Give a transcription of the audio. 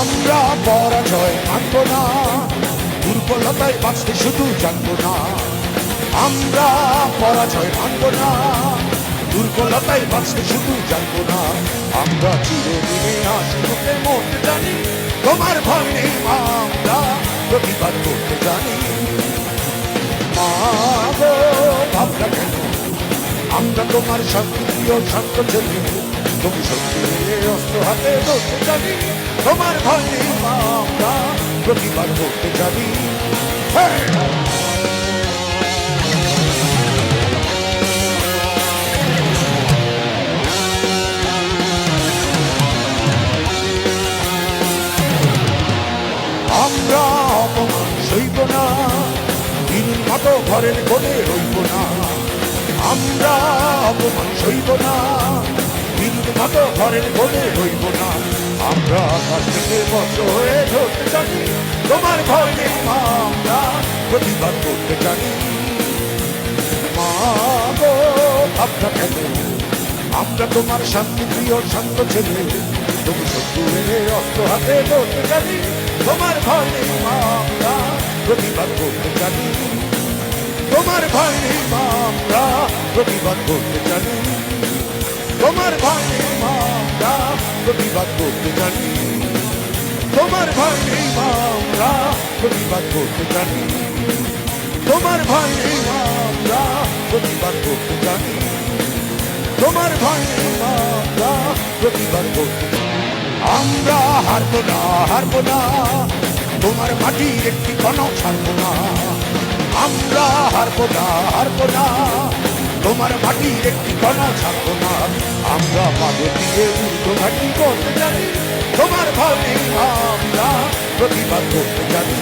আমরা পরাজয় মানব না, দুর্বলতায় বাঁচতে শুধু জানবো না। আমরা পরাজয় মানব না, দুর্বলতায় বাঁচতে শুধু জানবো না। আমরা চিরদিনে হাসিমুখে মরতে জানি, তোমার ভয় নেই মা, আমরা প্রতিবাদ করতে জানি। মা গো ভাবনা কেন, আমরা তোমার শান্তিপ্রিয় শান্ত ছেলে, তুমি সত্যি অস্ত্র হাতে ধরতে জানি, তোমার ভয় নেই মা, আমরা প্রতিবাদ করতে জানি। আমরা অপমান সইব না, দিনের মতো ঘরের কোণে রইব না। আমরা অপমান সইব না, দিনের মতো ঘরের কোণে রইব না। আমরা আকাশ থেকে বর্ষ হয়ে ধরতে জানি, তোমার ভয় নেই মা, আমরা প্রতিবাদ করতে জানি। মা গো ভাবনা কেন, আমরা তোমার শান্তিপ্রিয় শান্ত ছেলে, তুমি শত্রুরে অস্ত্র হাতে ধরতে জানি, তোমার ভয় নেই মা, আমরা প্রতিবাদ করতে জানি। তোমার ভয় নেই মা, আমরা প্রতিবাদ করতে জানি। তোমার ভয় নেই মা, আমরা প্রতিবাদ করতে জানি। তোমার ভয় নেই মা, আমরা প্রতিবাদ করতে জানি। তোমার ভয় নেই মা, আমরা প্রতিবাদ করতে জানি। তোমার ভয় নেই মা, আমরা প্রতিবাদ করতে জানি। আমরা হারবো না, হারবো না, তোমার মাটির একটি কণা ছাড়বো না। আমরা হারবো না, হারবো না, তোমার মাটির একটি কণা ছাড়বো না। আমরা পাগল দিয়ে উর্ধ্বঘাটি করতে জানি, তোমার ভয় নেই মা, আমরা প্রতিবাদ করতে জানি।